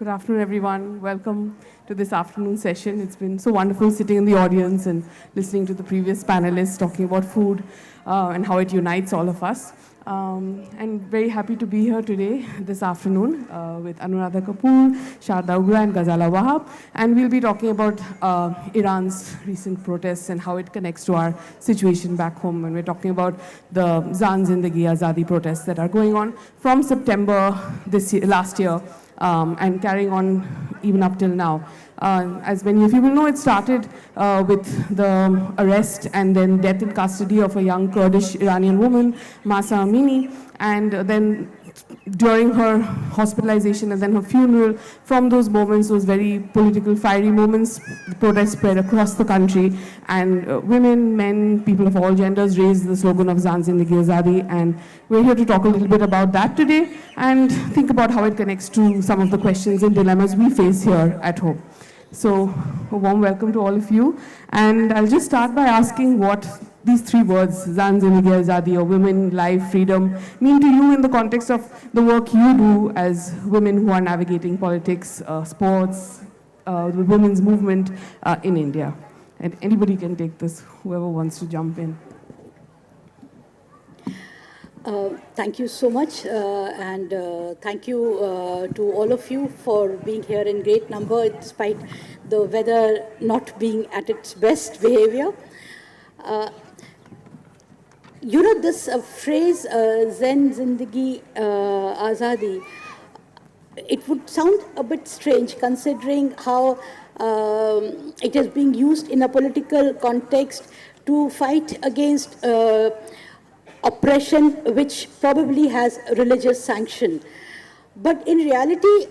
Good afternoon, everyone. Welcome to this afternoon session. It's been so wonderful sitting in the audience and listening to the previous panelists talking about food and how it unites all of us. And very happy to be here today, this afternoon, with Anuradha Kapoor, Sharda, Ugra, and Ghazala, Wahab. And we'll be talking about Iran's recent protests and how it connects to our situation back home. And we're talking about the Zendagi, Azadi protests that are going on from September last year and carrying on even up till now. As many of you will know, it started with the arrest and then death in custody of a young Kurdish Iranian woman, Mahsa Amini, and then during her hospitalization and then her funeral, from those moments, those very political, fiery moments, the protests spread across the country, and women, men, people of all genders raised the slogan of Zendagi, Azadi, and we're here to talk a little bit about that today and think about how it connects to some of the questions and dilemmas we face here at home. So, a warm welcome to all of you, and I'll just start by asking what these three words, Zendagi, Azadi, or women, life, freedom, mean to you in the context of the work you do as women who are navigating politics, sports, the women's movement in India. And anybody can take this, whoever wants to jump in. Thank you so much, and thank you to all of you for being here in great number, despite the weather not being at its best behavior. You know, this phrase, Zendagi, Azadi, it would sound a bit strange considering how it is being used in a political context to fight against oppression which probably has religious sanction. But in reality,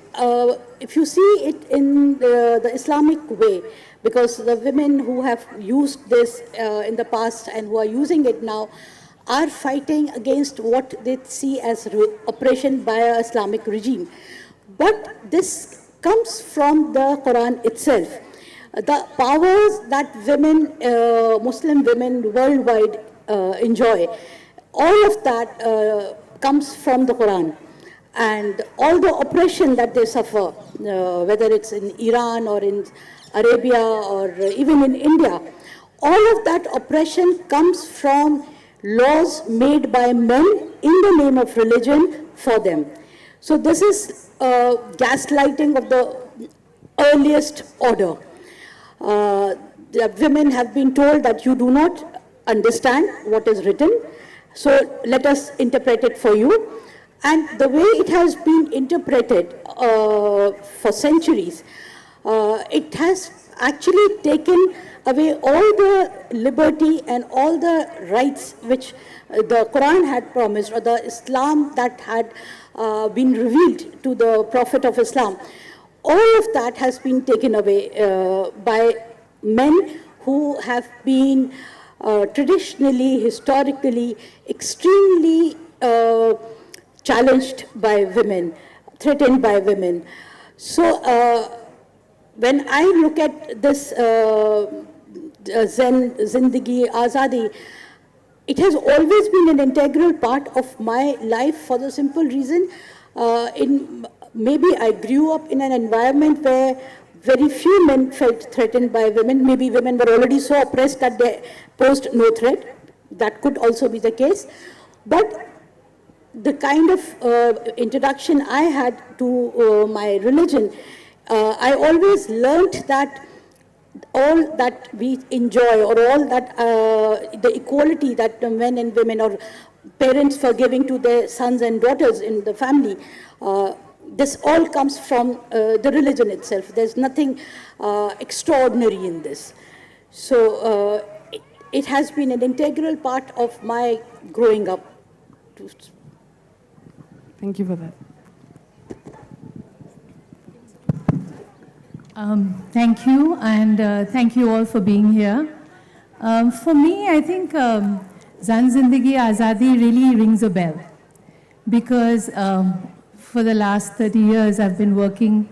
if you see it in the Islamic way, because the women who have used this in the past and who are using it now are fighting against what they see as oppression by an Islamic regime. But this comes from the Quran itself. The powers that women, Muslim women worldwide enjoy, all of that comes from the Quran. And all the oppression that they suffer, whether it's in Iran or in Arabia or even in India, all of that oppression comes from laws made by men in the name of religion for them. So this is gaslighting of the earliest order. The women have been told that you do not understand what is written, so let us interpret it for you. And the way it has been interpreted for centuries, it has actually taken away all the liberty and all the rights which the Quran had promised, or the Islam that had been revealed to the Prophet of Islam. All of that has been taken away by men who have been traditionally, historically, extremely challenged by women, threatened by women. So when I look at this Zendagi, Azadi, it has always been an integral part of my life for the simple reason, maybe I grew up in an environment where very few men felt threatened by women. Maybe women were already so oppressed that they posed no threat. That could also be the case. But the kind of introduction I had to my religion, I always learned that all that we enjoy, or all that the equality that men and women or parents were giving to their sons and daughters in the family, this all comes from the religion itself. There's nothing extraordinary in this. So it has been an integral part of my growing up. Thank you for that. Thank you, and thank you all for being here. For me, I think Zendagi Azadi really rings a bell, because for the last 30 years I've been working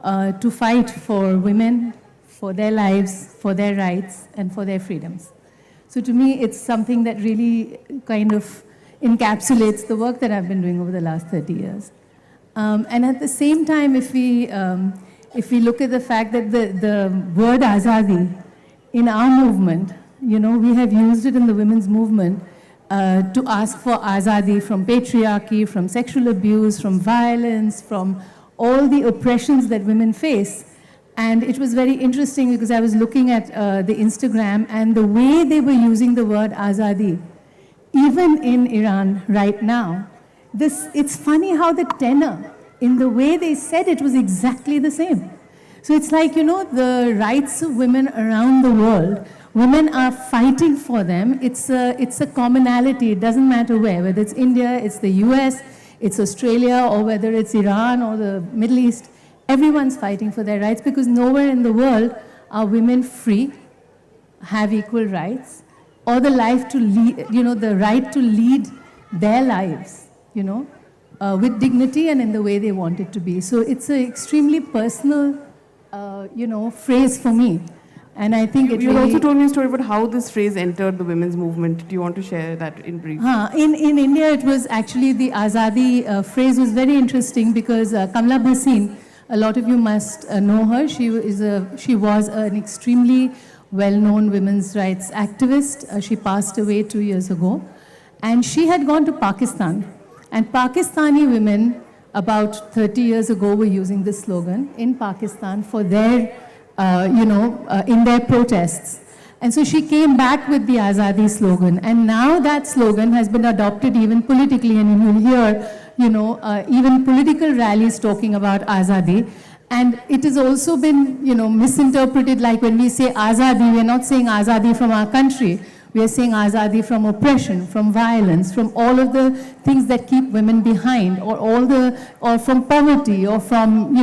to fight for women, for their lives, for their rights, and for their freedoms. So to me, it's something that really kind of encapsulates the work that I've been doing over the last 30 years. And at the same time, if we look at the fact that the word Azadi in our movement, we have used it in the women's movement to ask for Azadi from patriarchy, from sexual abuse, from violence, from all the oppressions that women face. And it was very interesting because I was looking at the Instagram and the way they were using the word Azadi, even in Iran right now, it's funny how the tenor, in the way they said it, was exactly the same. So it's like, the rights of women around the world, women are fighting for them. It's a commonality. It doesn't matter whether it's India, it's the US, it's Australia, or whether it's Iran or the Middle East. Everyone's fighting for their rights because nowhere in the world are women free, have equal rights, or the life to lead, the right to lead their lives, with dignity and in the way they want it to be. So it's an extremely personal, phrase for me. And I think it You really... also told me a story about how this phrase entered the women's movement. Do you want to share that in brief? In India, it was actually the Azadi phrase was very interesting because Kamla Bhasin, a lot of you must know her. She was an extremely well-known women's rights activist. She passed away 2 years ago. And she had gone to Pakistan. And Pakistani women, about 30 years ago, were using this slogan in Pakistan for their, in their protests. And so she came back with the Azadi slogan. And now that slogan has been adopted even politically. And you'll hear, even political rallies talking about Azadi. And it has also been, misinterpreted, like when we say Azadi, we're not saying Azadi from our country. We are saying Azadi from oppression, from violence, from all of the things that keep women behind, or from poverty, or from,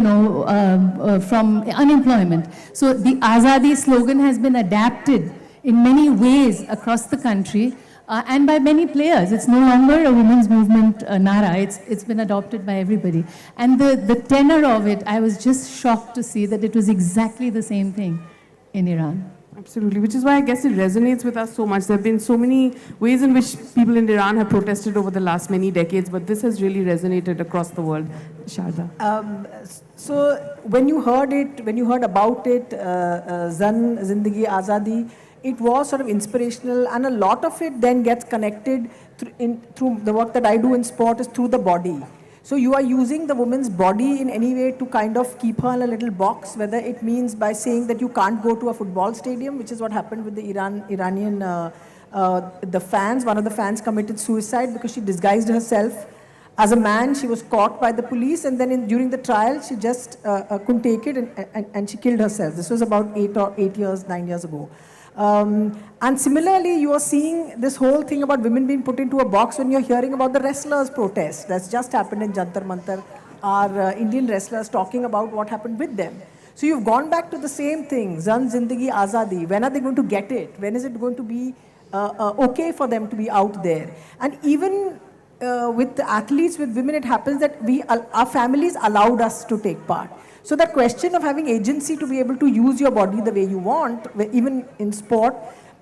from unemployment. So the Azadi slogan has been adapted in many ways across the country, and by many players. It's no longer a women's movement nara. It's been adopted by everybody. And the tenor of it, I was just shocked to see that it was exactly the same thing in Iran. Absolutely, which is why I guess it resonates with us so much. There have been so many ways in which people in Iran have protested over the last many decades, but this has really resonated across the world. Sharda. So when you heard about it, Zendagi, Azadi, it was sort of inspirational, and a lot of it then gets connected through the work that I do in sport is through the body. So you are using the woman's body in any way to kind of keep her in a little box, whether it means by saying that you can't go to a football stadium, which is what happened with the Iranian, the fans. One of the fans committed suicide because she disguised herself as a man. She was caught by the police, and then during the trial, she just couldn't take it, and she killed herself. This was about 9 years ago. And similarly, you are seeing this whole thing about women being put into a box when you're hearing about the wrestlers' protest that's just happened in Jantar Mantar, our Indian wrestlers talking about what happened with them. So you've gone back to the same thing, Zendagi, Azadi. When are they going to get it? When is it going to be okay for them to be out there? And even with the athletes, with women, it happens that our families allowed us to take part. So the question of having agency to be able to use your body the way you want, even in sport,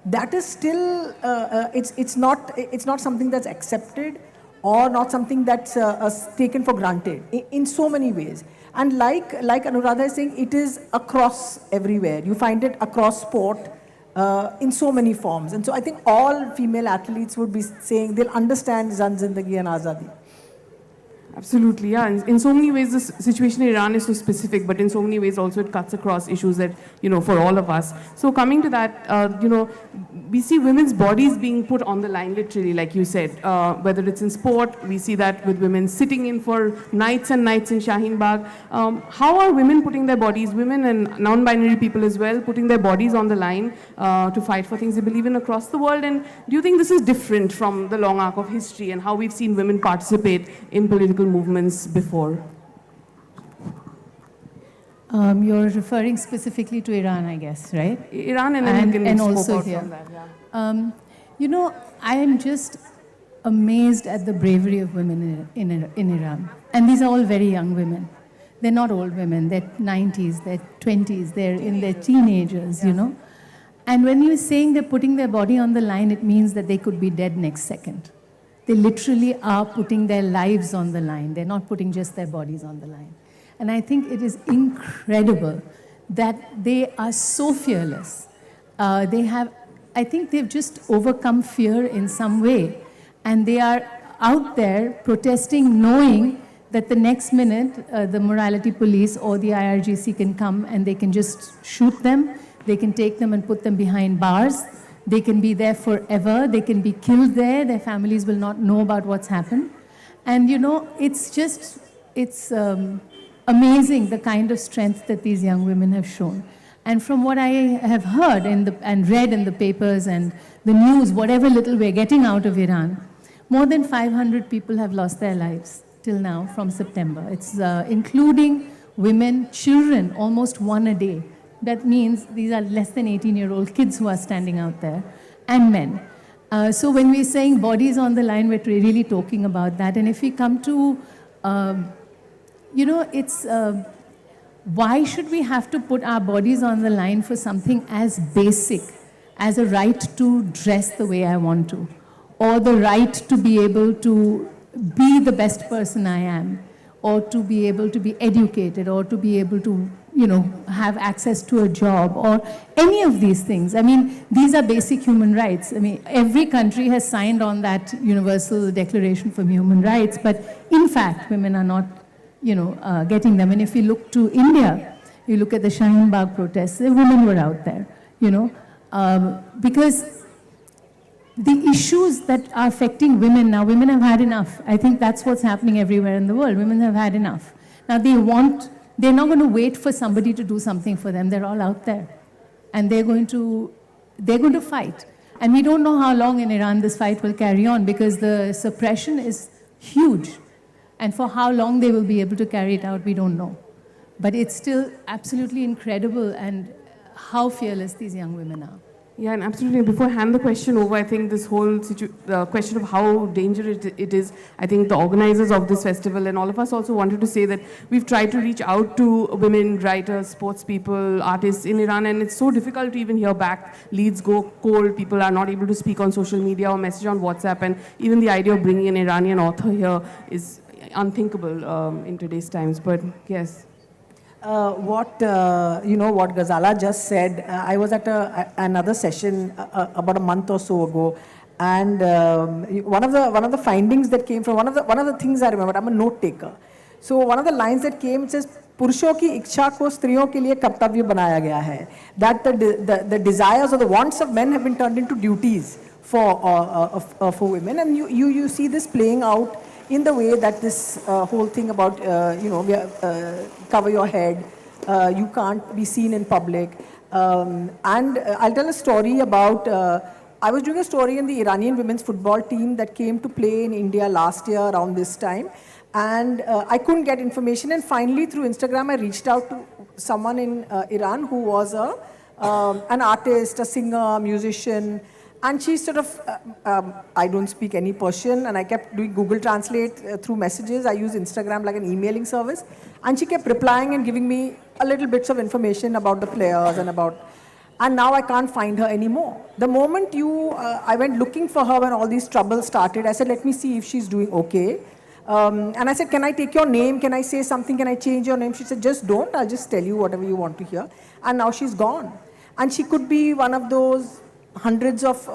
that is still, it's not something that's accepted or not something that's taken for granted in so many ways. And like Anuradha is saying, it is across everywhere. You find it across sport in so many forms. And so I think all female athletes would be saying they'll understand Zendagi and Azadi. Absolutely, yeah. In so many ways, the situation in Iran is so specific, but in so many ways also it cuts across issues that, for all of us. So coming to that, we see women's bodies being put on the line, literally, like you said. Whether it's in sport, we see that with women sitting in for nights and nights in Shaheen Bagh. How are women putting their bodies, women and non-binary people as well, putting their bodies on the line to fight for things they believe in across the world? And do you think this is different from the long arc of history and how we've seen women participate in political movements before? You're referring specifically to Iran, I guess, right? Iran and also here. That, yeah. I am just amazed at the bravery of women in Iran. And these are all very young women. They're not old women. They're 90s, they're 20s, they're in their teenagers, And when you're saying they're putting their body on the line, it means that they could be dead next second. They literally are putting their lives on the line. They're not putting just their bodies on the line. And I think it is incredible that they are so fearless. I think they've just overcome fear in some way. And they are out there protesting, knowing that the next minute the morality police or the IRGC can come and they can just shoot them. They can take them and put them behind bars. They can be there forever. They can be killed there. Their families will not know about what's happened. And it's amazing the kind of strength that these young women have shown. And from what I have heard and read in the papers and the news, whatever little we're getting out of Iran, more than 500 people have lost their lives till now from September. It's including women, children, almost one a day. That means these are less than 18-year-old kids who are standing out there, and men. So when we're saying bodies on the line, we're really talking about that. And if we come to, why should we have to put our bodies on the line for something as basic as a right to dress the way I want to, or the right to be able to be the best person I am, or to be able to be educated, or to be able to have access to a job, or any of these things. I mean, these are basic human rights. I mean, every country has signed on that Universal Declaration for Human Rights, but in fact, women are not, getting them. And if you look to India, you look at the Shaheen Bagh protests, the women were out there, because the issues that are affecting women now, women have had enough. I think that's what's happening everywhere in the world. Women have had enough. Now they're not going to wait for somebody to do something for them. They're all out there. And they're going to fight. And we don't know how long in Iran this fight will carry on, because the suppression is huge. And for how long they will be able to carry it out, we don't know. But it's still absolutely incredible, and how fearless these young women are. Yeah, and absolutely. Before I hand the question over, I think this whole question of how dangerous it is, I think the organizers of this festival and all of us also wanted to say that we've tried to reach out to women, writers, sports people, artists in Iran, and it's so difficult to even hear back. Leads go cold, people are not able to speak on social media or message on WhatsApp, and even the idea of bringing an Iranian author here is unthinkable in today's times, but yes. What Ghazala just said, I was at another session about a month or so ago, and one of the findings that came from one of the things I remember, I'm a note taker. So one of the lines that came, it says, पुरुषों की इच्छा को स्त्रियों के लिए कर्तव्य बनाया गया है. That the desires or the wants of men have been turned into duties for women, and you see this playing out in the way that this whole thing about, cover your head, you can't be seen in public. And I'll tell a story about, I was doing a story in the Iranian women's football team that came to play in India last year around this time. And I couldn't get information. And finally, through Instagram, I reached out to someone in Iran who was an artist, a singer, a musician. And she sort of, I don't speak any Persian, and I kept doing Google Translate through messages. I use Instagram like an emailing service. And she kept replying and giving me a little bits of information about the players and now I can't find her anymore. The moment I went looking for her when all these troubles started, I said, let me see if she's doing okay. And I said, can I take your name? Can I say something? Can I change your name? She said, just don't. I'll just tell you whatever you want to hear. And now she's gone. And she could be one of those hundreds of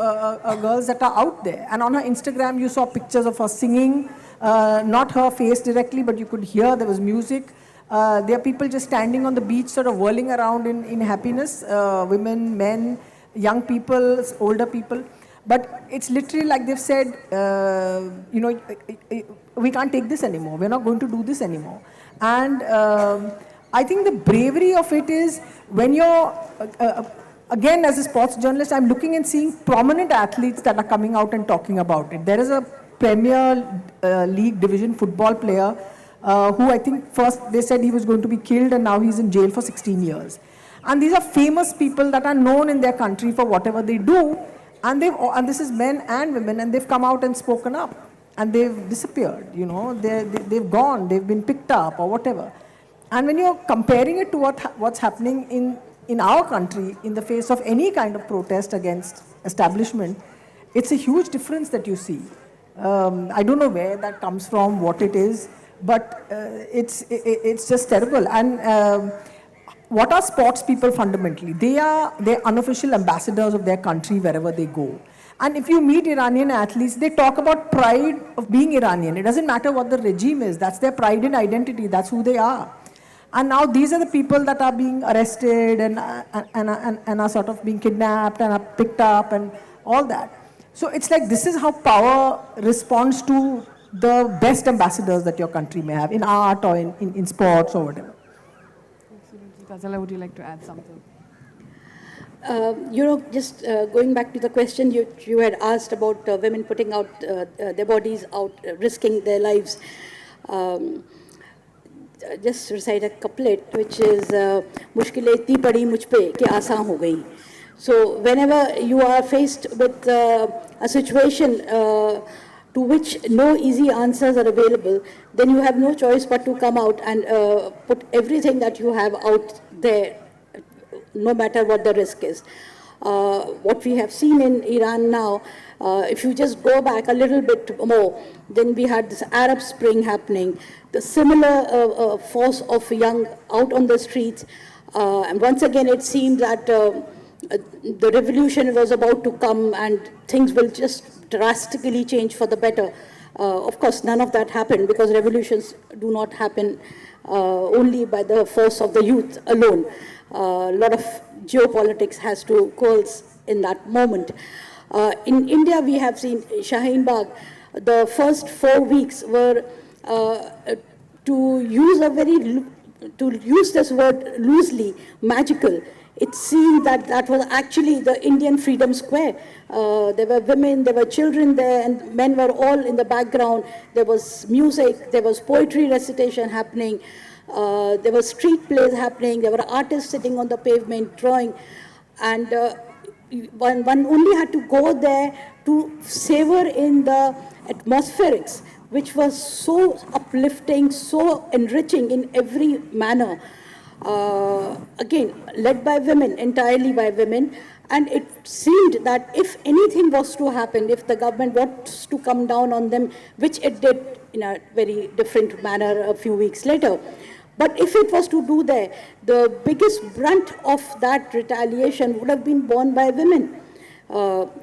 girls that are out there. And on her Instagram, you saw pictures of her singing, not her face directly, but you could hear there was music. There are people just standing on the beach, sort of whirling around in happiness, women, men, young people, older people. But it's literally like they've said, we can't take this anymore. We're not going to do this anymore. And I think the bravery of it is when you're, again, as a sports journalist, I'm looking and seeing prominent athletes that are coming out and talking about it. There is a Premier League division football player who I think first they said he was going to be killed and now he's in jail for 16 years. And these are famous people that are known in their country for whatever they do. And this is men and women, and they've come out and spoken up. And they've disappeared, they've gone, they've been picked up or whatever. And when you're comparing it to what's happening in our country in the face of any kind of protest against establishment, it's a huge difference that you see. I don't know where that comes from, what it is, but it's just terrible. And what are sports people fundamentally? They're unofficial ambassadors of their country wherever they go. And if you meet Iranian athletes, they talk about pride of being Iranian. It doesn't matter what the regime is. That's their pride and identity. That's who they are. And now these are the people that are being arrested and are sort of being kidnapped and are picked up and all that. So it's like this is how power responds to the best ambassadors that your country may have in art or in sports or whatever. Absolutely. Ghazala, would you like to add something? Just going back to the question you had asked about women putting out their bodies out, risking their lives. Just recite a couplet which is "Mushkile itni padi mujh pe ki aasan ho gayi." So whenever you are faced with a situation to which no easy answers are available, then you have no choice but to come out and put everything that you have out there, no matter what the risk is. What we have seen in Iran now, if you just go back a little bit more, then we had this Arab Spring happening, the similar force of young out on the streets, and once again it seemed that the revolution was about to come and things will just drastically change for the better. Of course, none of that happened because revolutions do not happen only by the force of the youth alone. A lot of geopolitics has to coalesce in that moment. In India, we have seen Shaheen Bagh. The first 4 weeks were, to use this word loosely, magical. It seemed that that was actually the Indian Freedom Square. There were women, there were children there, and men were all in the background. There was music, there was poetry recitation happening. There were street plays happening. There were artists sitting on the pavement drawing. And one only had to go there to savor in the atmospherics, which was so uplifting, so enriching in every manner. Again, led by women, entirely by women. And it seemed that if anything was to happen, if the government was to come down on them, which it did in a very different manner a few weeks later, but if it was to do there, the biggest brunt of that retaliation would have been borne by women.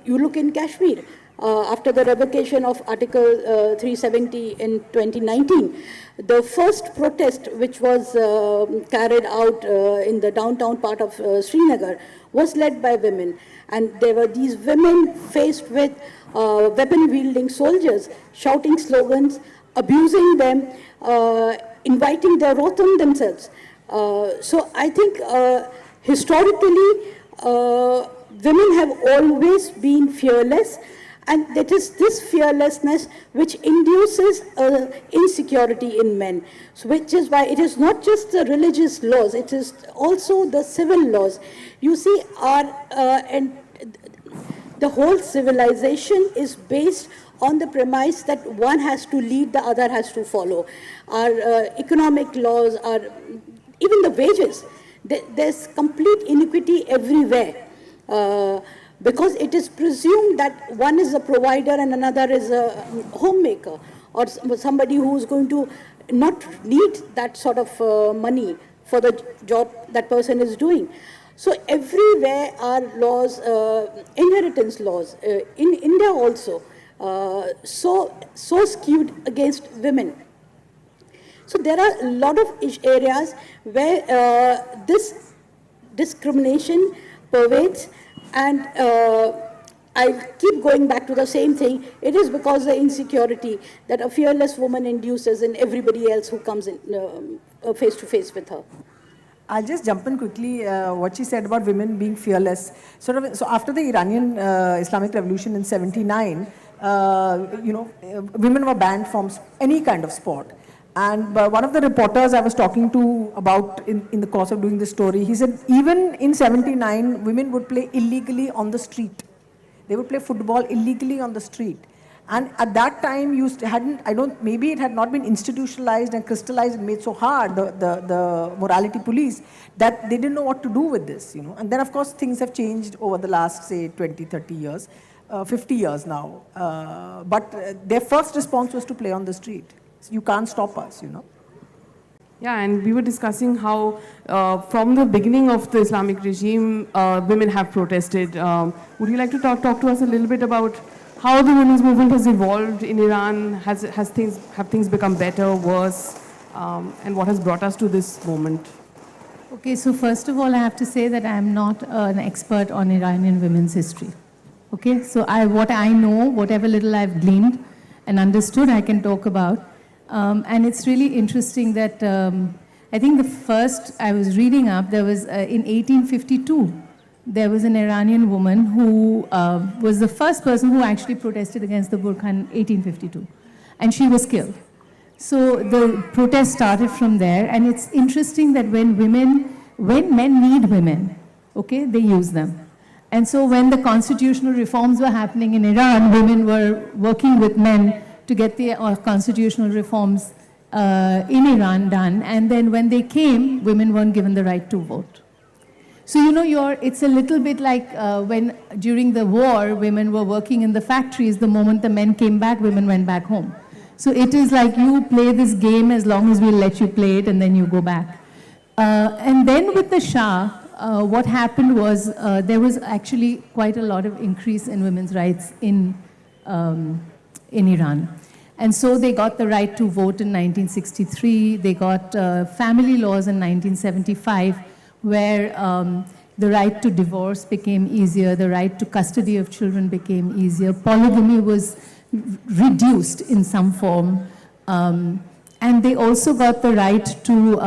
You look in Kashmir, after the revocation of Article 370 in 2019, the first protest which was carried out in the downtown part of Srinagar was led by women. And there were these women faced with weapon-wielding soldiers, shouting slogans, abusing them, inviting the Rotan themselves. So I think historically, women have always been fearless, and it is this fearlessness which induces insecurity in men. So which is why it is not just the religious laws, it is also the civil laws. You see, and the whole civilization is based on the premise that one has to lead, the other has to follow. Our economic laws, even the wages, there's complete inequity everywhere. Because it is presumed that one is a provider and another is a homemaker, or somebody who is going to not need that sort of money for the job that person is doing. So everywhere are laws, inheritance laws, in India also, so skewed against women. So there are a lot of areas where this discrimination pervades, and I keep going back to the same thing. It is because the insecurity that a fearless woman induces in everybody else who comes in face to face with her. I'll just jump in quickly, what she said about women being fearless. So after the Iranian Islamic Revolution in 79, women were banned from any kind of sport. And one of the reporters I was talking to about in the course of doing this story, he said even in 79, women would play illegally on the street. They would play football illegally on the street. And at that time, maybe it had not been institutionalized and crystallized and made so hard, the morality police, that they didn't know what to do with this, And then, of course, things have changed over the last, say, 20, 30 years. 50 years now. But their first response was to play on the street. So you can't stop us, you know. Yeah, and we were discussing how from the beginning of the Islamic regime, women have protested. Would you like to talk to us a little bit about how the women's movement has evolved in Iran? Have things become better, worse, and what has brought us to this moment? Okay, so first of all, I have to say that I am not an expert on Iranian women's history. Okay, so what I know, whatever little I've gleaned and understood, I can talk about. And it's really interesting that I think the first I was reading up, there was in 1852, there was an Iranian woman who was the first person who actually protested against the burqa in 1852. And she was killed. So the protest started from there. And it's interesting that when men need women, okay, they use them. And so when the constitutional reforms were happening in Iran, women were working with men to get the constitutional reforms in Iran done. And then when they came, women weren't given the right to vote. So, you know, it's a little bit like when during the war, women were working in the factories. The moment the men came back, women went back home. So it is like you play this game as long as we'll let you play it, and then you go back. And then with the Shah, what happened was there was actually quite a lot of increase in women's rights in Iran. And so they got the right to vote in 1963. They got family laws in 1975, where the right to divorce became easier, the right to custody of children became easier, polygamy was reduced in some form, and they also got the right to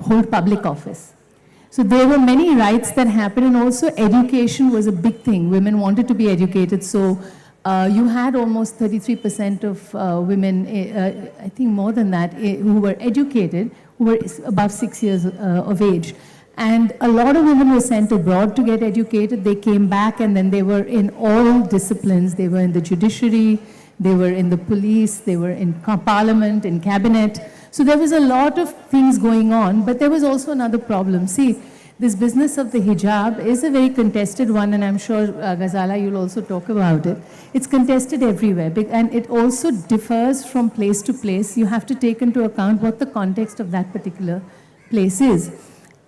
hold public office. So there were many rights that happened, and also education was a big thing. Women wanted to be educated, so you had almost 33% of women, I think more than that, who were educated, who were above 6 years of age. And a lot of women were sent abroad to get educated. They came back, and then they were in all disciplines. They were in the judiciary, they were in the police, they were in parliament, in cabinet. So there was a lot of things going on, but there was also another problem. See, this business of the hijab is a very contested one, and I'm sure, Ghazala, you'll also talk about it. It's contested everywhere, and it also differs from place to place. You have to take into account what the context of that particular place is.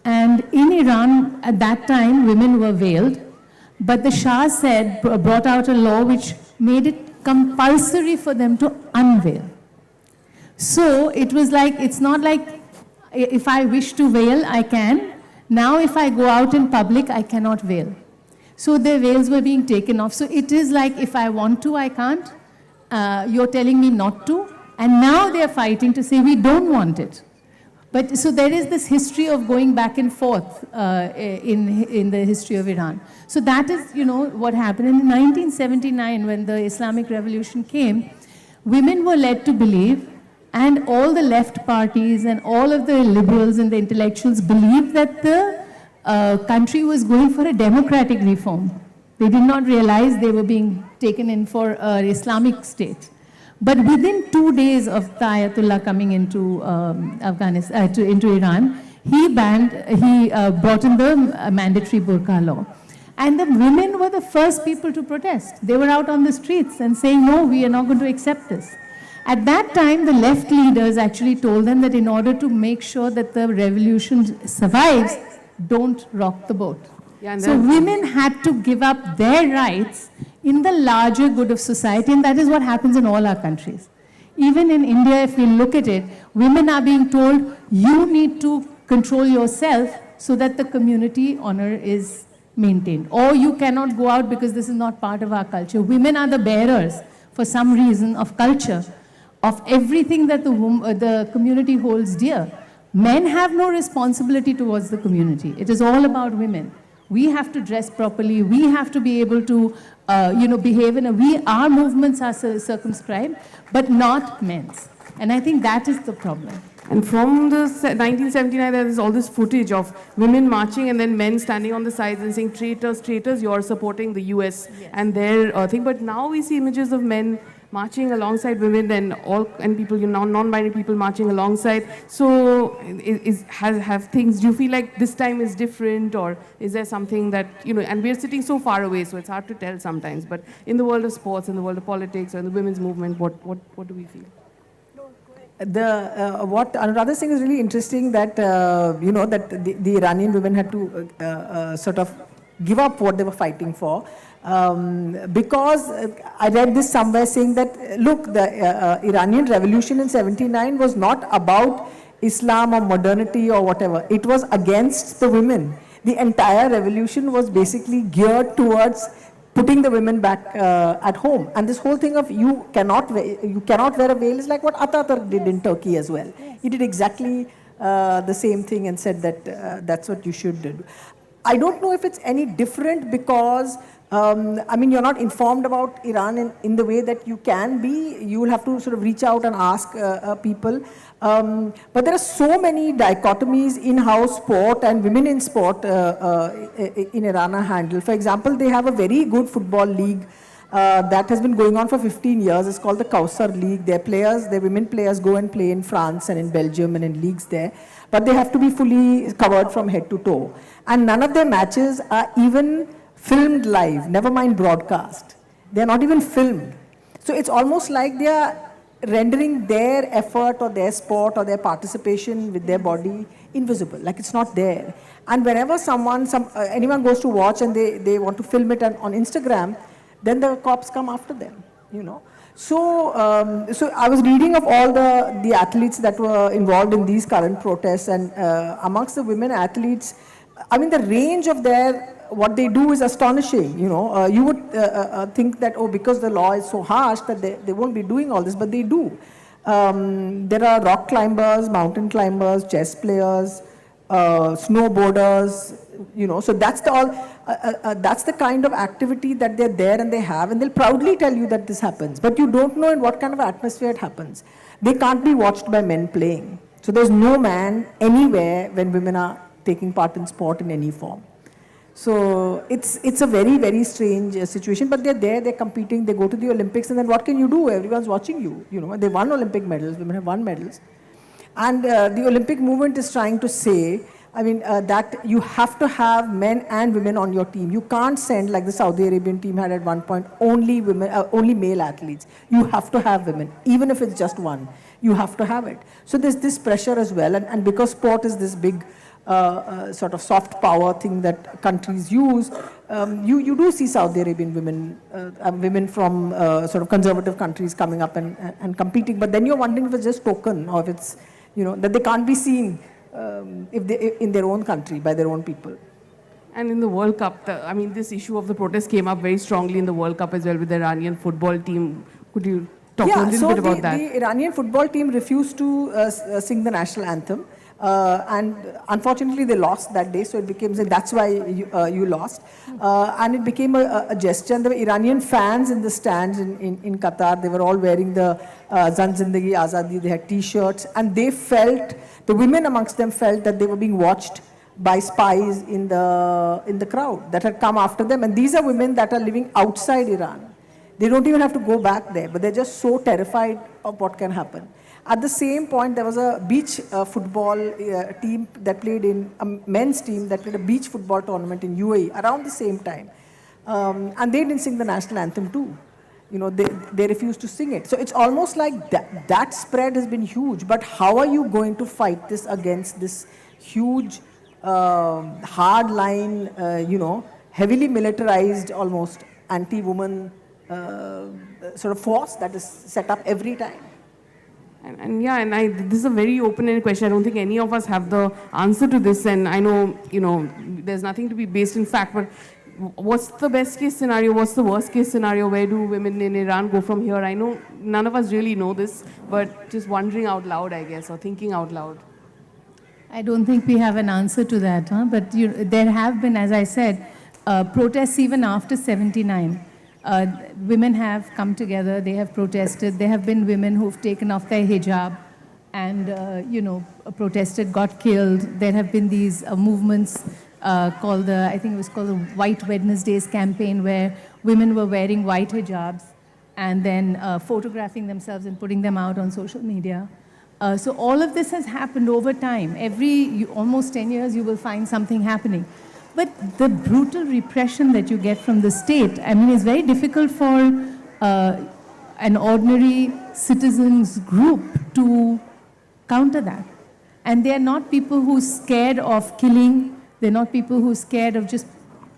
And in Iran, at that time, women were veiled, but the Shah brought out a law which made it compulsory for them to unveil. So it was like, it's not like if I wish to veil, I can. Now if I go out in public, I cannot veil. So their veils were being taken off. So it is like, if I want to, I can't. You're telling me not to. And now they're fighting to say, we don't want it. But so there is this history of going back and forth in the history of Iran. So that is, you know, what happened. In 1979, when the Islamic Revolution came, women were led to believe, and all the left parties and all of the liberals and the intellectuals believed that the country was going for a democratic reform. They did not realize they were being taken in for an Islamic state. But within 2 days of the Ayatollah coming into Afghanistan, into Iran, he brought in the mandatory burqa law. And the women were the first people to protest. They were out on the streets and saying, no, we are not going to accept this. At that time, the left leaders actually told them that in order to make sure that the revolution survives, don't rock the boat. Yeah, so women had to give up their rights in the larger good of society, and that is what happens in all our countries. Even in India, if we look at it, women are being told, you need to control yourself so that the community honor is maintained. Or you cannot go out because this is not part of our culture. Women are the bearers, for some reason, of culture, of everything that the community holds dear. Men have no responsibility towards the community. It is all about women. We have to dress properly. We have to be able to, behave in our movements are circumscribed, but not men's. And I think that is the problem. And from the 1979, there is all this footage of women marching and then men standing on the sides and saying, traitors, traitors, you're supporting the US and their thing. But now we see images of men marching alongside women and people, non-binary people marching alongside. So have things, do you feel like this time is different, or is there something that, and we're sitting so far away, so it's hard to tell sometimes, but in the world of sports, in the world of politics, or in the women's movement, what do we feel? What Anuradha is saying is really interesting, that that the Iranian women had to sort of give up what they were fighting for, because I read this somewhere saying that, look, the Iranian revolution in '79 was not about Islam or modernity or whatever. It was against the women. The entire revolution was basically geared towards putting the women back at home. And this whole thing of you cannot wear a veil is like what Tata did in Turkey as well. He did exactly the same thing and said that that's what you should do. I don't know if it's any different because, you're not informed about Iran in the way that you can be. You will have to sort of reach out and ask people. But there are so many dichotomies in how sport and women in sport in Iran are handled. For example, they have a very good football league that has been going on for 15 years. It's called the Kausar League. Their women players go and play in France and in Belgium and in leagues there. But they have to be fully covered from head to toe. And none of their matches are even filmed live, never mind broadcast. They're not even filmed. So it's almost like they are rendering their effort or their sport or their participation with their body invisible, like it's not there. And whenever anyone goes to watch and they want to film it on Instagram, then the cops come after them, So, I was reading of all the athletes that were involved in these current protests, and amongst the women athletes, the range of what they do is astonishing. You would think that, because the law is so harsh that they won't be doing all this, but they do. There are rock climbers, mountain climbers, chess players, snowboarders, so that's the kind of activity that they're there and they have, and they'll proudly tell you that this happens, but you don't know in what kind of atmosphere it happens. They can't be watched by men playing. So there's no man anywhere when women are taking part in sport in any form. So it's a very, very strange situation, but they're there, they're competing, they go to the Olympics, and then what can you do? Everyone's watching you. They won Olympic medals, women have won medals. And the Olympic movement is trying to say, that you have to have men and women on your team. You can't send, like the Saudi Arabian team had at one point, only male athletes. You have to have women, even if it's just one. You have to have it. So there's this pressure as well, and because sport is this big sort of soft power thing that countries use, you do see Saudi Arabian women from sort of conservative countries coming up and competing, but then you're wondering if it's just token, or if it's, that they can't be seen in their own country by their own people. And in the World Cup, this issue of the protest came up very strongly in the World Cup as well with the Iranian football team. Could you talk a little bit about that? The Iranian football team refused to sing the national anthem. And unfortunately, they lost that day, so it became, that's why you lost. And it became a gesture. And there were Iranian fans in the stands in Qatar. They were all wearing the Zendagi, Azadi. They had T-shirts. And the women amongst them felt that they were being watched by spies in the crowd that had come after them. And these are women that are living outside Iran. They don't even have to go back there, but they're just so terrified of what can happen. At the same point, there was a beach football team that played a men's team that played a beach football tournament in UAE around the same time. And they didn't sing the national anthem too. They refused to sing it. So it's almost like that spread has been huge. But how are you going to fight this against this huge, hard line, heavily militarized, almost anti-woman sort of force that is set up every time? This is a very open-ended question. I don't think any of us have the answer to this, and I know, there's nothing to be based in fact, but what's the best case scenario? What's the worst case scenario? Where do women in Iran go from here? I know none of us really know this, but just wondering out loud, I guess, or thinking out loud. I don't think we have an answer to that, but there have been, as I said, protests even after '79. Women have come together, they have protested. There have been women who've taken off their hijab and, protested, got killed. There have been these movements called I think it was called the White Wednesdays campaign, where women were wearing white hijabs and then photographing themselves and putting them out on social media. So all of this has happened over time. Almost 10 years, you will find something happening. But the brutal repression that you get from the state, I mean, it's very difficult for an ordinary citizens group to counter that. And they are not people who are scared of killing. They're not people who are scared of just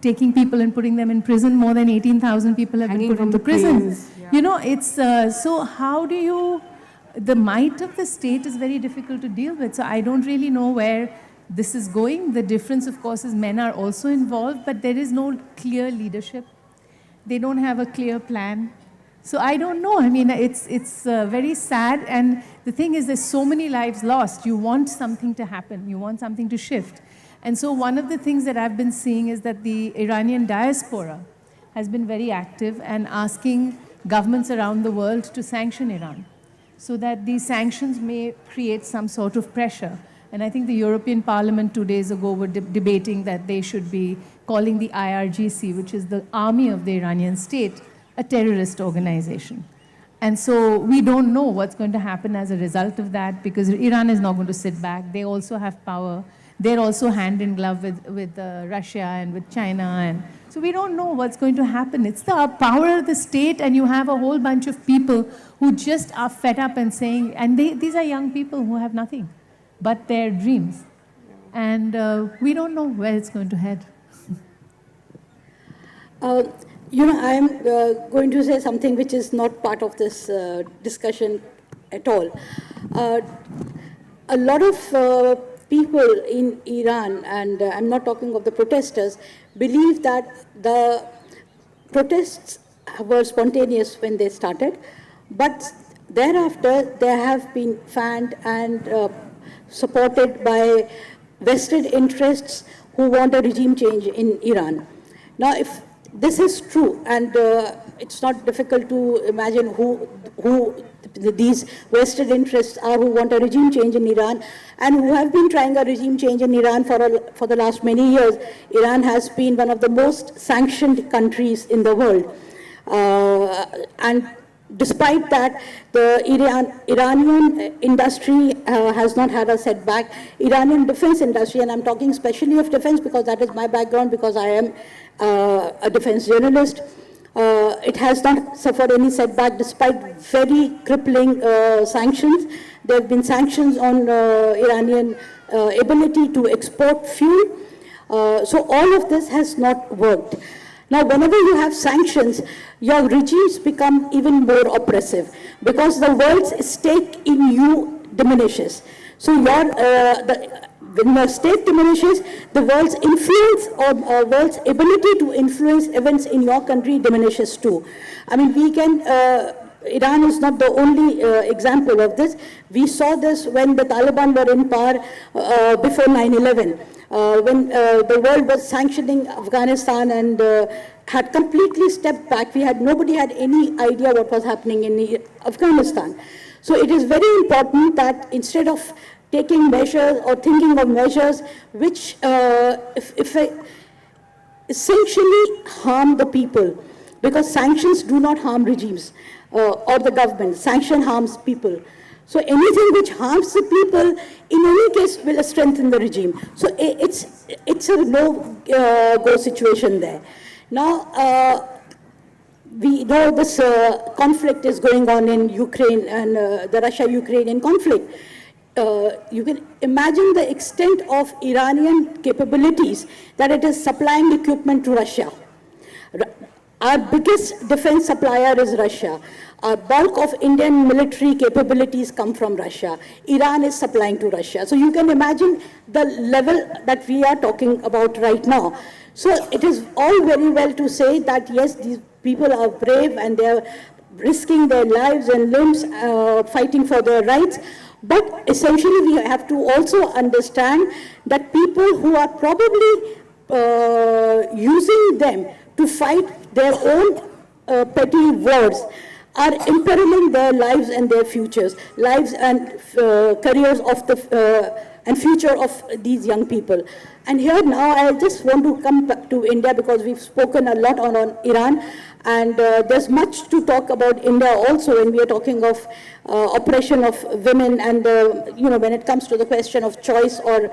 taking people and putting them in prison. More than 18,000 people have been put into prison. Yeah. You know, it's, so how do you, the might of the state is very difficult to deal with. So I don't really know where this is going. The difference, of course, is men are also involved, but there is no clear leadership. They don't have a clear plan. So I don't know. I mean, it's very sad. And the thing is, there's so many lives lost. You want something to happen. You want something to shift. And so one of the things that I've been seeing is that the Iranian diaspora has been very active and asking governments around the world to sanction Iran so that these sanctions may create some sort of pressure. And I think the European Parliament 2 days ago were debating that they should be calling the IRGC, which is the army of the Iranian state, a terrorist organization. And so we don't know what's going to happen as a result of that, because Iran is not going to sit back. They also have power. They're also hand in glove with Russia and with China. And so we don't know what's going to happen. It's the power of the state, and you have a whole bunch of people who just are fed up and saying, and these are young people who have nothing but their dreams. And we don't know where it's going to head. You know, I am going to say something which is not part of this discussion at all. A lot of people in Iran, and I'm not talking of the protesters, believe that the protests were spontaneous when they started, but thereafter they have been fanned and supported by vested interests who want a regime change in Iran. Now, if this is true, and it's not difficult to imagine who these vested interests are who want a regime change in Iran and who have been trying a regime change in Iran for the last many years. Iran has been one of the most sanctioned countries in the world. And despite that, the Iranian industry has not had a setback. Iranian defense industry, and I'm talking especially of defense because that is my background, because I am a defense journalist. It has not suffered any setback despite very crippling sanctions. There have been sanctions on Iranian ability to export fuel. So all of this has not worked. Now, whenever you have sanctions, your regimes become even more oppressive because the world's stake in you diminishes. So when the state diminishes, the world's influence or world's ability to influence events in your country diminishes too. I mean, Iran is not the only example of this. We saw this when the Taliban were in power before 9/11. When the world was sanctioning Afghanistan and had completely stepped back. Nobody had any idea what was happening in Afghanistan. So it is very important that instead of taking measures or thinking of measures which essentially harm the people, because sanctions do not harm regimes or the government. Sanction harms people. So anything which harms the people, in any case, will strengthen the regime. So it's a no-go situation there. Now, we know this conflict is going on in Ukraine and the Russia-Ukrainian conflict. You can imagine the extent of Iranian capabilities that it is supplying equipment to Russia. Our biggest defense supplier is Russia. A bulk of Indian military capabilities come from Russia. Iran is supplying to Russia. So you can imagine the level that we are talking about right now. So it is all very well to say that, yes, these people are brave and they are risking their lives and limbs fighting for their rights. But essentially, we have to also understand that people who are probably using them to fight their own petty wars are imperiling their lives and their futures, lives and careers of the and future of these young people. And here now I just want to come back to India, because we've spoken a lot on Iran, and there's much to talk about India also when we are talking of oppression of women, and when it comes to the question of choice or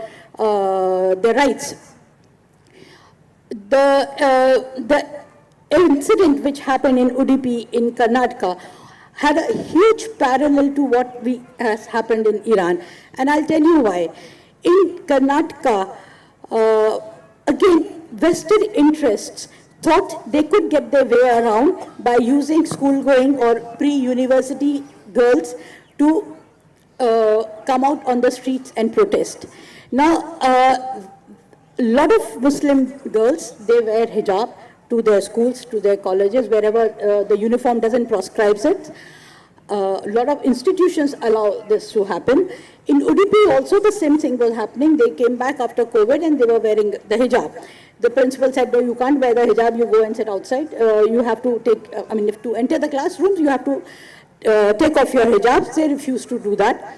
their rights. The incident which happened in Udupi in Karnataka had a huge parallel to what has happened in Iran. And I'll tell you why. In Karnataka, again, vested interests thought they could get their way around by using school-going or pre-university girls to come out on the streets and protest. Now, a lot of Muslim girls, they wear hijab to their schools, to their colleges, wherever the uniform doesn't proscribe it. A lot of institutions allow this to happen. In Udupi also the same thing was happening. They came back after COVID and they were wearing the hijab. The principal said, no, you can't wear the hijab, you go and sit outside. You have to take, if to enter the classrooms, you have to take off your hijabs. They refused to do that.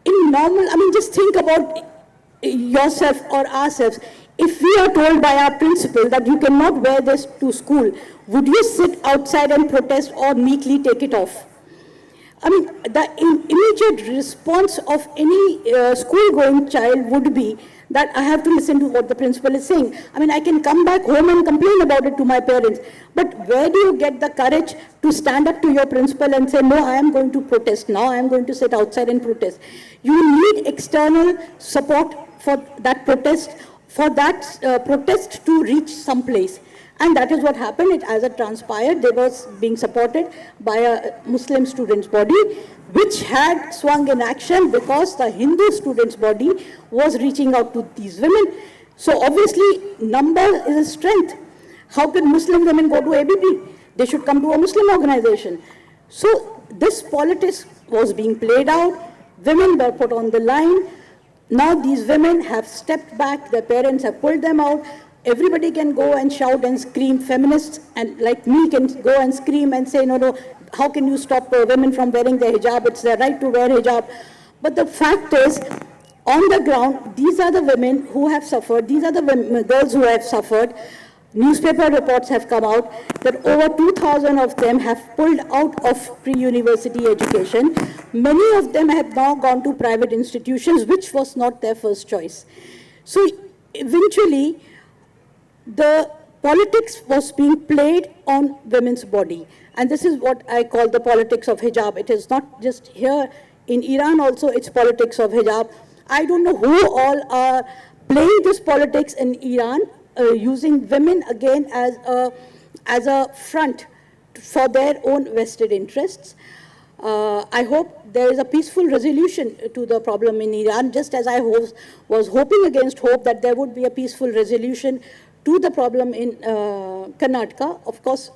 In normal, just think about yourself or ourselves. If we are told by our principal that you cannot wear this to school, would you sit outside and protest or meekly take it off? The immediate response of any school-going child would be that I have to listen to what the principal is saying. I can come back home and complain about it to my parents, but where do you get the courage to stand up to your principal and say, no, I am going to protest now, I am going to sit outside and protest? You need external support for that protest, protest to reach some place. And that is what happened. As it transpired, they were being supported by a Muslim students' body, which had swung in action because the Hindu students' body was reaching out to these women. So obviously, number is a strength. How can Muslim women go to ABP? They should come to a Muslim organization. So this politics was being played out. Women were put on the line. Now these women have stepped back. Their parents have pulled them out. Everybody can go and shout and scream. Feminists and like me can go and scream and say, no, how can you stop women from wearing their hijab? It's their right to wear hijab. But the fact is, on the ground, these are the women who have suffered. These are the girls who have suffered. Newspaper reports have come out that over 2,000 of them have pulled out of pre-university education. Many of them have now gone to private institutions, which was not their first choice. So eventually, the politics was being played on women's body. And this is what I call the politics of hijab. It is not just here. In Iran also, it's politics of hijab. I don't know who all are playing this politics in Iran, using women again as a front for their own vested interests. I hope there is a peaceful resolution to the problem in Iran, just as I was hoping against hope that there would be a peaceful resolution to the problem in Karnataka. Of course,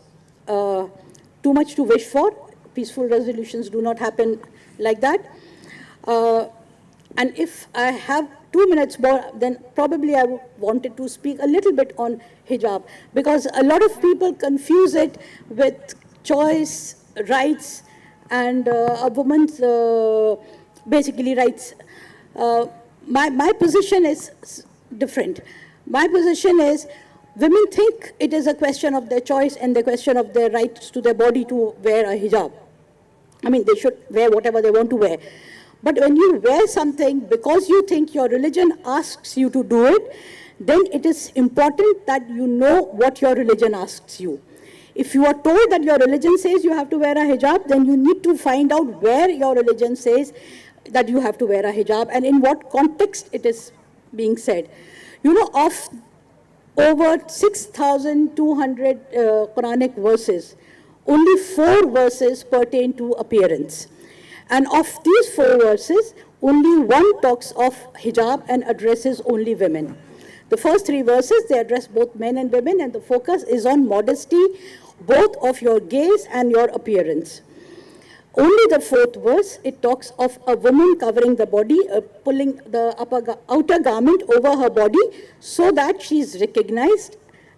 too much to wish for. Peaceful resolutions do not happen like that. And if I have 2 minutes more, then probably I wanted to speak a little bit on hijab, because a lot of people confuse it with choice, rights, and a woman's basically rights. My position is different. My position is women think it is a question of their choice and the question of their rights to their body to wear a hijab. They should wear whatever they want to wear. But when you wear something because you think your religion asks you to do it, then it is important that you know what your religion asks you. If you are told that your religion says you have to wear a hijab, then you need to find out where your religion says that you have to wear a hijab and in what context it is being said. Of over 6,200 Quranic verses, only 4 verses pertain to appearance. And of these 4 verses, only 1 talks of hijab and addresses only women. The first 3 verses, they address both men and women, and the focus is on modesty, both of your gaze and your appearance. Only the 4th verse, it talks of a woman covering the body, pulling the outer garment over her body so that she is recognized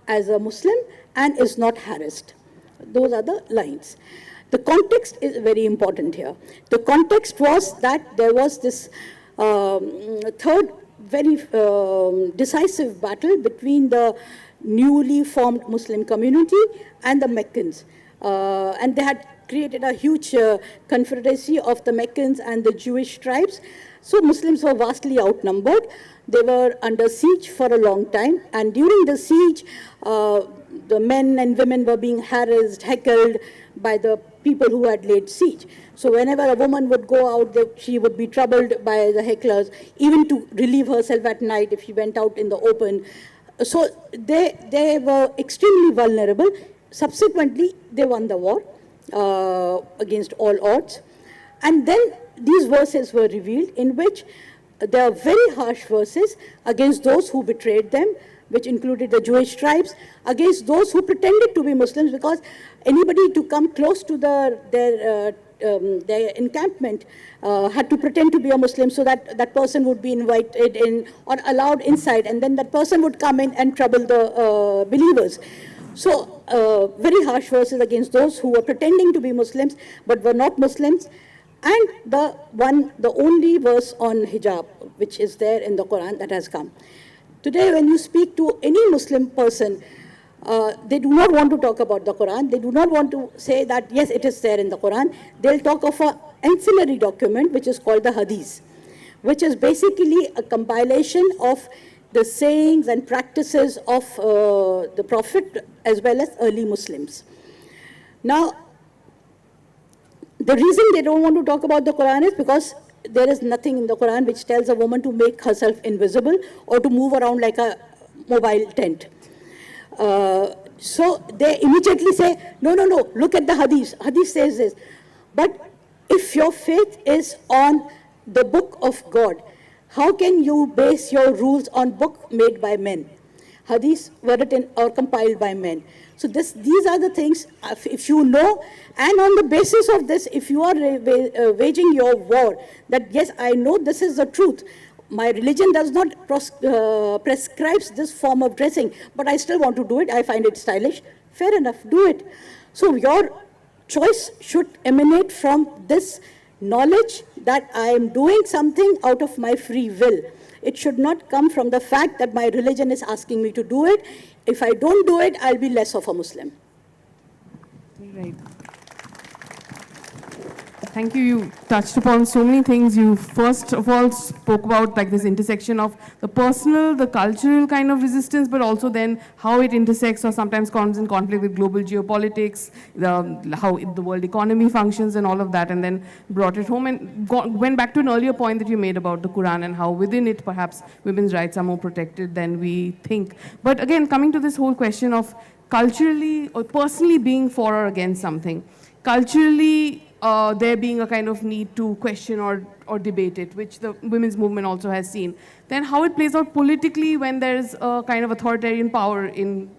as a Muslim and is not harassed. Those are the lines. The context is very important here. The context was that there was this third very decisive battle between the newly formed Muslim community and the Meccans. And they had created a huge confederacy of the Meccans and the Jewish tribes. So Muslims were vastly outnumbered. They were under siege for a long time. And during the siege, the men and women were being harassed, heckled by the people who had laid siege. So whenever a woman would go out, she would be troubled by the hecklers, even to relieve herself at night if she went out in the open. So they were extremely vulnerable. Subsequently, they won the war against all odds. And then these verses were revealed, in which there are very harsh verses against those who betrayed them, which included the Jewish tribes, against those who pretended to be Muslims, because anybody to come close to their encampment had to pretend to be a Muslim, so that that person would be invited in or allowed inside, and then that person would come in and trouble the believers. So very harsh verses against those who were pretending to be Muslims but were not Muslims. And the only verse on hijab, which is there in the Quran, that has come. Today, when you speak to any Muslim person, they do not want to talk about the Quran. They do not want to say that, yes, it is there in the Quran. They'll talk of an ancillary document, which is called the Hadith, which is basically a compilation of the sayings and practices of the Prophet as well as early Muslims. Now, the reason they don't want to talk about the Quran is because there is nothing in the Quran which tells a woman to make herself invisible or to move around like a mobile tent. So they immediately say, no, look at the Hadith. Hadith says this. But if your faith is on the book of God, how can you base your rules on book made by men? Hadiths were written or compiled by men. So these are the things, if you know, and on the basis of this, if you are waging your war, that yes, I know this is the truth. My religion does not prescribes this form of dressing, but I still want to do it. I find it stylish. Fair enough, do it. So your choice should emanate from this knowledge that I am doing something out of my free will. It should not come from the fact that my religion is asking me to do it. If I don't do it, I'll be less of a Muslim. Right. Thank you. You touched upon so many things. You first of all spoke about like this intersection of the personal, the cultural kind of resistance, but also then how it intersects or sometimes comes in conflict with global geopolitics, how the world economy functions and all of that, and then brought it home and went back to an earlier point that you made about the Quran and how within it perhaps women's rights are more protected than we think. But again, coming to this whole question of culturally or personally being for or against something, culturally there being a kind of need to question or debate it, which the women's movement also has seen. Then how it plays out politically when there's a kind of authoritarian power in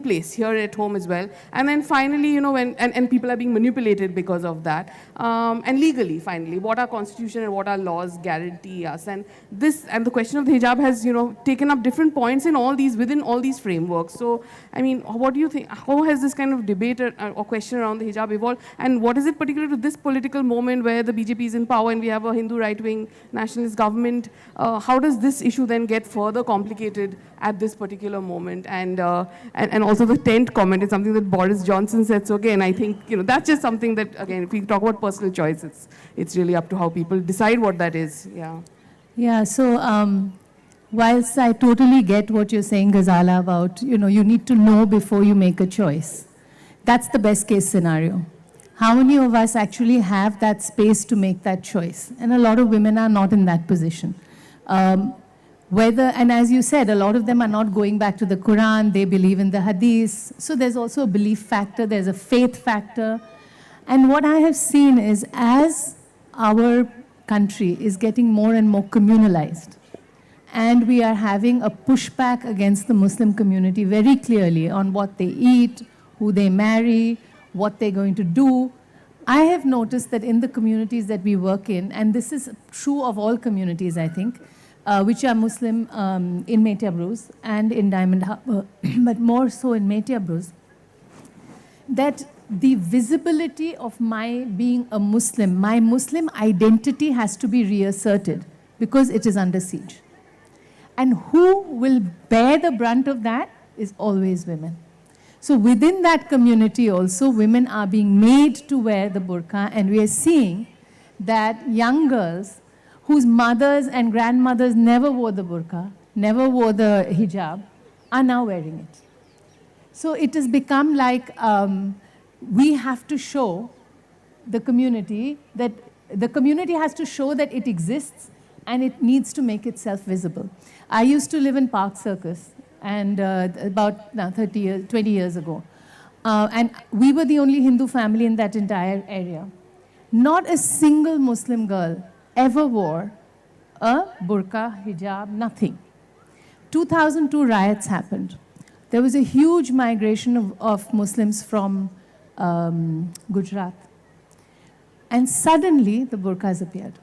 place here at home as well. And then finally, you know, and people are being manipulated because of that. And legally, finally, what our constitution and what our laws guarantee us. And the question of the hijab has, you know, taken up different points in within all these frameworks. So, I mean, what do you think? How has this kind of debate or question around the hijab evolved? And what is it particular to this political moment where the BJP is in power and we have a Hindu right-wing nationalist government? How does this issue then get further complicated at this particular moment? And also the tent comment is something that Boris Johnson said. So again, I think, you know, that's just something that, again, if we talk about personal choice, it's really up to how people decide what that is. Yeah. Yeah, so whilst I totally get what you're saying, Ghazala, about, you know, you need to know before you make a choice. That's the best case scenario. How many of us actually have that space to make that choice? And a lot of women are not in that position. And as you said, a lot of them are not going back to the Quran, they believe in the Hadith. So there's also a belief factor, there's a faith factor. And what I have seen is as our country is getting more and more communalized, and we are having a pushback against the Muslim community very clearly on what they eat, who they marry, what they're going to do. I have noticed that in the communities that we work in, and this is true of all communities, I think, which are Muslim in Metia Bruce and in Diamond Harbour, but more so in Metia Bruce, that the visibility of my being a Muslim, my Muslim identity has to be reasserted because it is under siege. And who will bear the brunt of that is always women. So within that community also, women are being made to wear the burqa, and we are seeing that young girls whose mothers and grandmothers never wore the burqa, never wore the hijab, are now wearing it. So it has become like we have to show the community that the community has to show that it exists and it needs to make itself visible. I used to live in Park Circus and about 20 years ago. And we were the only Hindu family in that entire area. Not a single Muslim girl ever wore a burqa, hijab, nothing. 2002 riots happened. There was a huge migration of Muslims from Gujarat. And suddenly, the burqas appeared.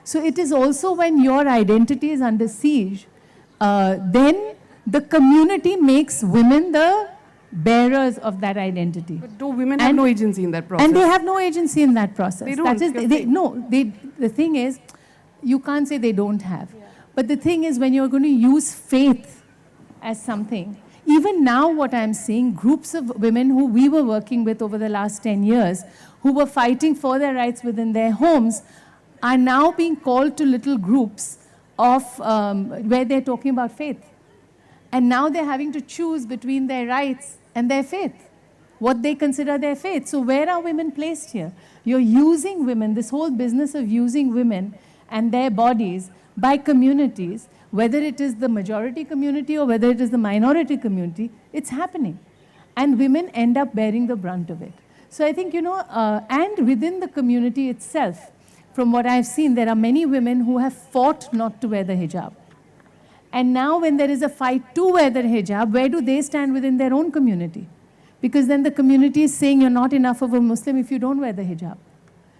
So it is also when your identity is under siege, then the community makes women the bearers of that identity. But do women have no agency in that process? And they have no agency in that process. They don't. The thing is, you can't say they don't have. Yeah. But the thing is, when you're going to use faith as something, even now what I'm seeing, groups of women who we were working with over the last 10 years, who were fighting for their rights within their homes, are now being called to little groups of where they're talking about faith. And now they're having to choose between their rights and their faith, what they consider their faith. So where are women placed here? You're using women, this whole business of using women and their bodies by communities, whether it is the majority community or whether it is the minority community, it's happening. And women end up bearing the brunt of it. So I think, and within the community itself, from what I've seen, there are many women who have fought not to wear the hijab. And now when there is a fight to wear the hijab, where do they stand within their own community? Because then the community is saying you're not enough of a Muslim if you don't wear the hijab.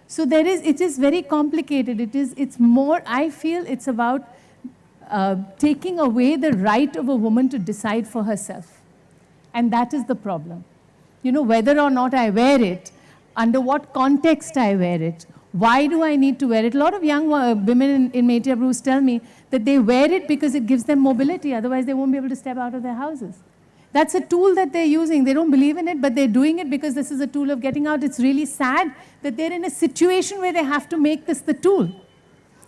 So it is very complicated. It's more, I feel it's about taking away the right of a woman to decide for herself. And that is the problem. Whether or not I wear it, under what context I wear it, why do I need to wear it? A lot of young women in Metia Bruce tell me that they wear it because it gives them mobility, otherwise they won't be able to step out of their houses. That's a tool that they're using. They don't believe in it, but they're doing it because this is a tool of getting out. It's really sad that they're in a situation where they have to make this the tool,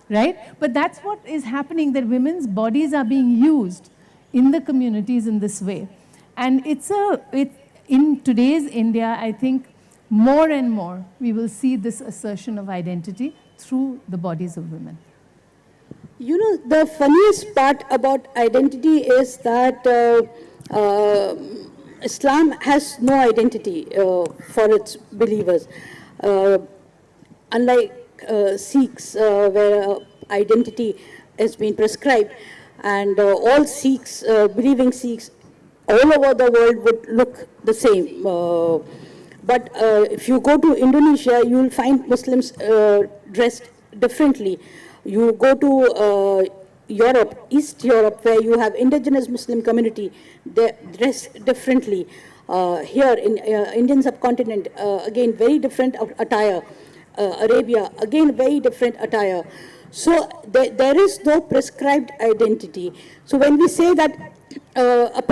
right? But that's what is happening, that women's bodies are being used in the communities in this way. And in today's India, I think more and more we will see this assertion of identity through the bodies of women. The funniest part about identity is that Islam has no identity for its believers. Unlike Sikhs, where identity has been prescribed, and all Sikhs, believing Sikhs all over the world would look the same. But if you go to Indonesia, you will find Muslims dressed differently. You go to Europe, East Europe, where you have indigenous Muslim community, they dress differently. Here in Indian subcontinent, again, very different attire. Arabia, again, very different attire. So there is no prescribed identity. So when we say that a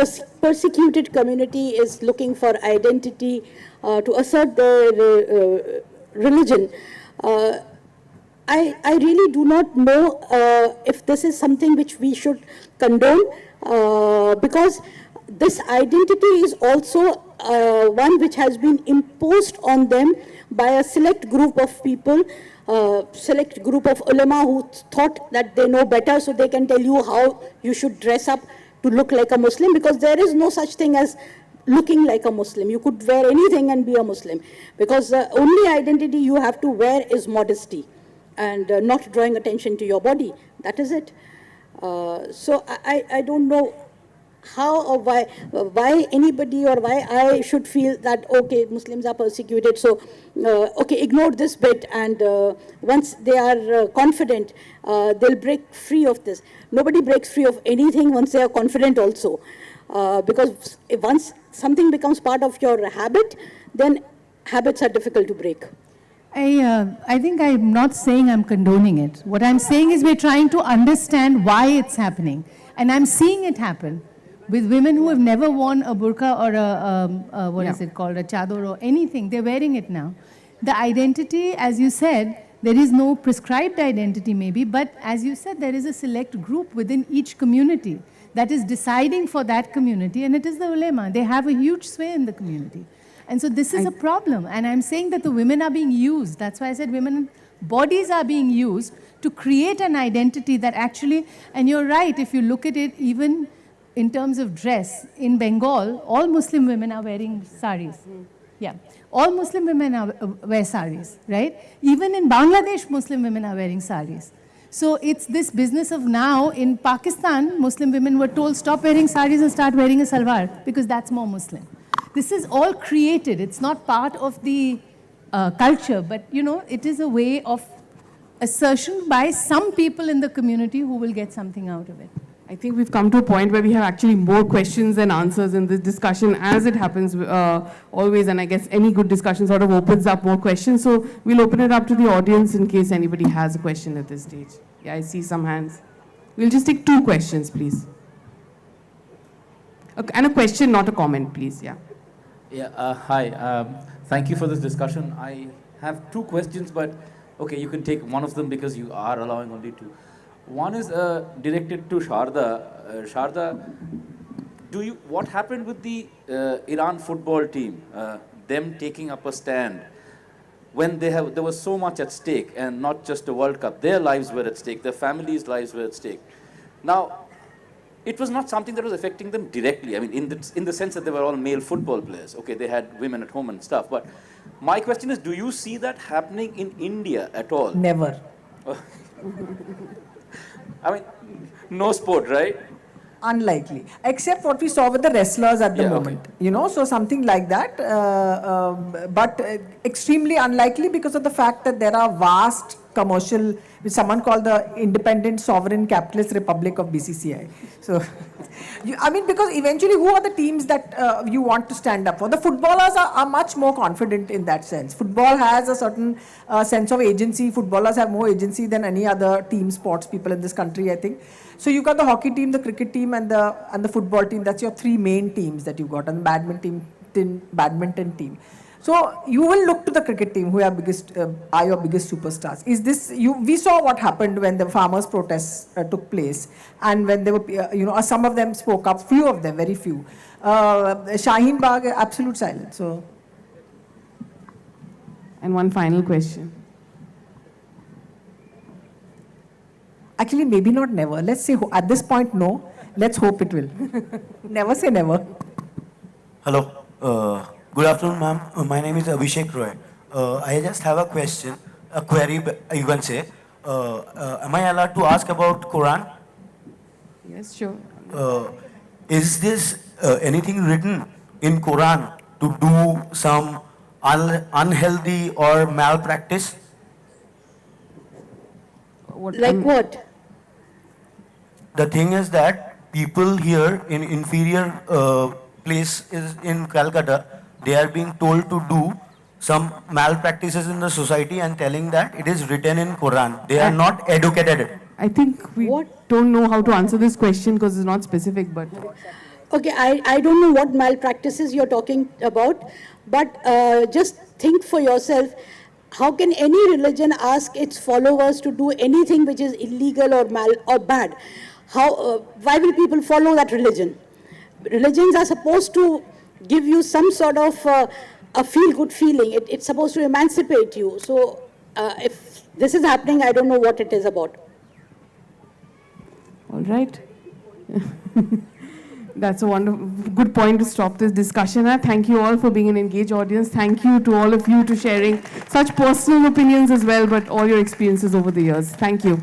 persecuted community is looking for identity to assert their religion, I really do not know if this is something which we should condone, because this identity is also one which has been imposed on them by a select group of people, select group of ulama who thought that they know better, so they can tell you how you should dress up to look like a Muslim, because there is no such thing as looking like a Muslim. You could wear anything and be a Muslim, because the only identity you have to wear is modesty and not drawing attention to your body. That is it. So I don't know how or why anybody or why I should feel that, okay, Muslims are persecuted, so okay, ignore this bit, and once they are confident, they'll break free of this. Nobody breaks free of anything once they are confident also, because once something becomes part of your habit, then habits are difficult to break. I think I'm not saying I'm condoning it. What I'm saying is we're trying to understand why it's happening. And I'm seeing it happen with women who have never worn a burqa or what is it called, a chador or anything. They're wearing it now. The identity, as you said, there is no prescribed identity maybe, but as you said, there is a select group within each community that is deciding for that community, and it is the ulema. They have a huge sway in the community. And so this is a problem. And I'm saying that the women are being used. That's why I said women bodies are being used to create an identity that actually, and you're right, if you look at it even in terms of dress, in Bengal, all Muslim women are wearing saris. Yeah. All Muslim women wear saris, right? Even in Bangladesh, Muslim women are wearing saris. So it's this business of now, in Pakistan, Muslim women were told, stop wearing saris and start wearing a salwar, because that's more Muslim. This is all created. It's not part of the culture, but you know, it is a way of assertion by some people in the community who will get something out of it. I think we've come to a point where we have actually more questions than answers in this discussion, as it happens always, and I guess any good discussion sort of opens up more questions. So we'll open it up to the audience in case anybody has a question at this stage. Yeah, I see some hands. We'll just take 2 questions, please. And a question, not a comment, please. Yeah. Yeah, hi. Thank you for this discussion. I have 2 questions, but okay, you can take one of them because you are allowing only 2. One is directed to Sharda. Sharda, what happened with the Iran football team, them taking up a stand when there was so much at stake, and not just a World Cup, their lives were at stake, their families' lives were at stake. Now, it was not something that was affecting them directly. I mean, in the sense that they were all male football players. Okay, they had women at home and stuff. But my question is, do you see that happening in India at all? Never. I mean, no sport, right? Unlikely, except what we saw with the wrestlers at the moment. Okay. You know, so something like that, but extremely unlikely because of the fact that there are vast commercial, which someone called the Independent Sovereign Capitalist Republic of BCCI. So, I mean, because eventually who are the teams that you want to stand up for? The footballers are much more confident in that sense. Football has a certain sense of agency. Footballers have more agency than any other team sports people in this country, I think. So you've got the hockey team, the cricket team, and the football team. That's your 3 main teams that you've got, and the badminton team. So you will look to the cricket team, who are your biggest superstars. We saw what happened when the farmers' protests took place, and when they were, some of them spoke up, few of them, very few. Shaheen Bagh, absolute silence. So. And one final question. Actually, maybe not never. Let's say at this point, no. Let's hope it will. Never say never. Hello. Good afternoon, ma'am. My name is Abhishek Roy. I just have a question, a query, you can say. Am I allowed to ask about Quran? Yes, sure. Is this anything written in Quran to do some unhealthy or malpractice? What? The thing is that people here in inferior places in Kolkata, they are being told to do some malpractices in the society and telling that it is written in Quran. They are not educated. I think we don't know how to answer this question because it's not specific, but... Okay, I don't know what malpractices you're talking about, but just think for yourself, how can any religion ask its followers to do anything which is illegal or bad? Why will people follow that religion? Religions are supposed to give you some sort of a feel-good feeling. It's supposed to emancipate you. So if this is happening, I don't know what it is about. All right. That's a wonderful, good point to stop this discussion at. Thank you all for being an engaged audience. Thank you to all of you to sharing such personal opinions as well, but all your experiences over the years. Thank you.